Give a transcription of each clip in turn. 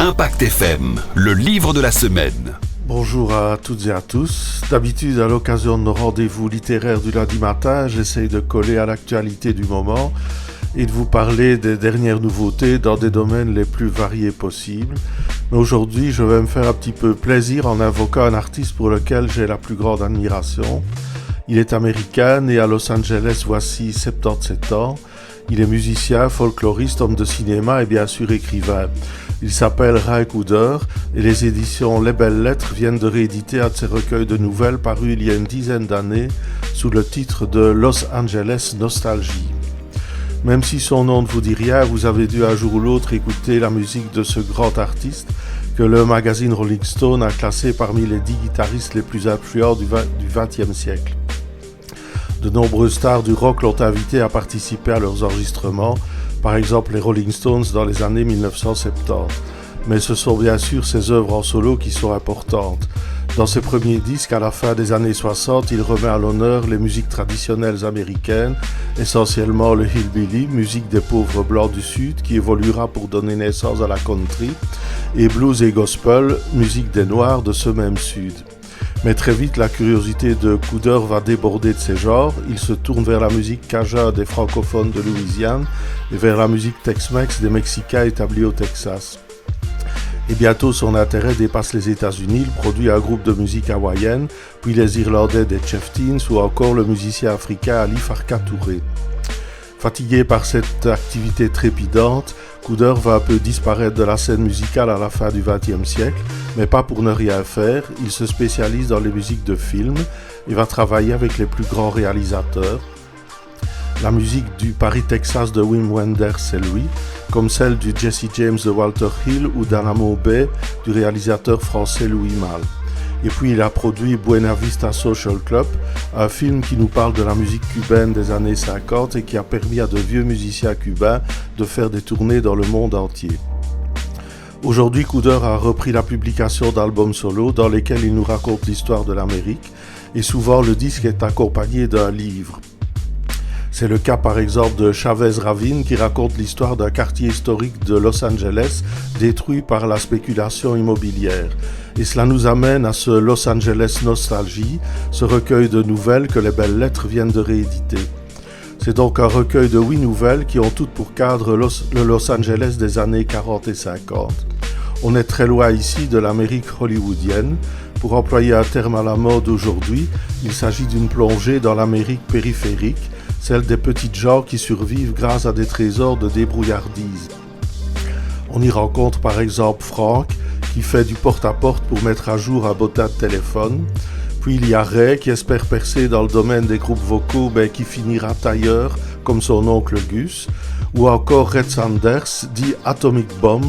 Impact FM, le livre de la semaine. Bonjour à toutes et à tous. D'habitude, à l'occasion de nos rendez-vous littéraires du lundi matin, j'essaye de coller à l'actualité du moment et de vous parler des dernières nouveautés dans des domaines les plus variés possibles. Mais aujourd'hui, je vais me faire un petit peu plaisir en invoquant un artiste pour lequel j'ai la plus grande admiration. Il est américain, né à Los Angeles voici 77 ans. Il est musicien, folkloriste, homme de cinéma et bien sûr écrivain. Il s'appelle Ry Cooder et les éditions Les Belles Lettres viennent de rééditer un de ses recueils de nouvelles parus il y a une dizaine d'années sous le titre de Los Angeles Nostalgie. Même si son nom ne vous dit rien, vous avez dû un jour ou l'autre écouter la musique de ce grand artiste que le magazine Rolling Stone a classé parmi les 10 guitaristes les plus influents du XXe siècle. De nombreuses stars du rock l'ont invité à participer à leurs enregistrements, par exemple les Rolling Stones dans les années 1970. Mais ce sont bien sûr ses œuvres en solo qui sont importantes. Dans ses premiers disques, à la fin des années 60, il remet à l'honneur les musiques traditionnelles américaines, essentiellement le hillbilly, musique des pauvres blancs du Sud, qui évoluera pour donner naissance à la country, et blues et gospel, musique des noirs de ce même Sud. Mais très vite, la curiosité de Cooder va déborder de ces genres. Il se tourne vers la musique cajun des francophones de Louisiane et vers la musique Tex-Mex des Mexicains établis au Texas. Et bientôt, son intérêt dépasse les États-Unis. Il produit un groupe de musique hawaïenne, puis les Irlandais des Chieftains ou encore le musicien africain Ali Farka Touré. Fatigué par cette activité trépidante, Cooder va un peu disparaître de la scène musicale à la fin du XXe siècle, mais pas pour ne rien faire. Il se spécialise dans les musiques de films et va travailler avec les plus grands réalisateurs. La musique du Paris, Texas de Wim Wenders, c'est lui, comme celle du Jesse James de Walter Hill ou d'Alamo Bay du réalisateur français Louis Malle. Et puis il a produit Buena Vista Social Club, un film qui nous parle de la musique cubaine des années 50 et qui a permis à de vieux musiciens cubains de faire des tournées dans le monde entier. Aujourd'hui, Cooder a repris la publication d'albums solo dans lesquels il nous raconte l'histoire de l'Amérique et souvent le disque est accompagné d'un livre. C'est le cas par exemple de Chavez Ravine qui raconte l'histoire d'un quartier historique de Los Angeles détruit par la spéculation immobilière. Et cela nous amène à ce Los Angeles Nostalgie, ce recueil de nouvelles que les Belles Lettres viennent de rééditer. C'est donc un recueil de 8 nouvelles qui ont toutes pour cadre le Los Angeles des années 40 et 50. On est très loin ici de l'Amérique hollywoodienne. Pour employer un terme à la mode aujourd'hui, il s'agit d'une plongée dans l'Amérique périphérique, celle des petites gens qui survivent grâce à des trésors de débrouillardise. On y rencontre par exemple Frank, qui fait du porte-à-porte pour mettre à jour un bottin de téléphone. Puis il y a Ray, qui espère percer dans le domaine des groupes vocaux, mais qui finira tailleur, comme son oncle Gus. Ou encore Red Sanders, dit Atomic Bomb,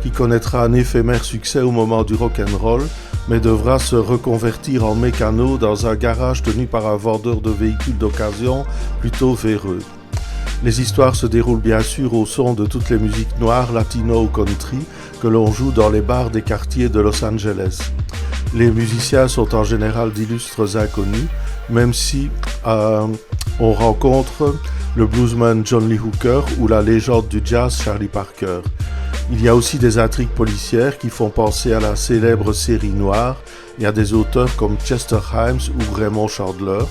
qui connaîtra un éphémère succès au moment du rock'n'roll, mais devra se reconvertir en mécano dans un garage tenu par un vendeur de véhicules d'occasion plutôt véreux. Les histoires se déroulent bien sûr au son de toutes les musiques noires, latino ou country que l'on joue dans les bars des quartiers de Los Angeles. Les musiciens sont en général d'illustres inconnus, même si on rencontre le bluesman John Lee Hooker ou la légende du jazz Charlie Parker. Il y a aussi des intrigues policières qui font penser à la célèbre série noire et à des auteurs comme Chester Himes ou Raymond Chandler.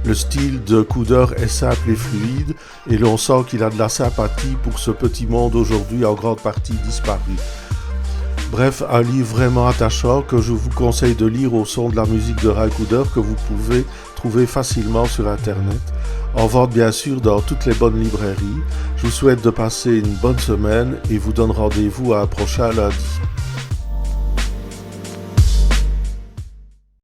Le style de Cooder est simple et fluide et l'on sent qu'il a de la sympathie pour ce petit monde aujourd'hui en grande partie disparu. Bref, un livre vraiment attachant que je vous conseille de lire au son de la musique de Ry Cooder que vous pouvez trouver facilement sur internet, en vente bien sûr dans toutes les bonnes librairies. Je vous souhaite de passer une bonne semaine et vous donne rendez-vous à un prochain lundi.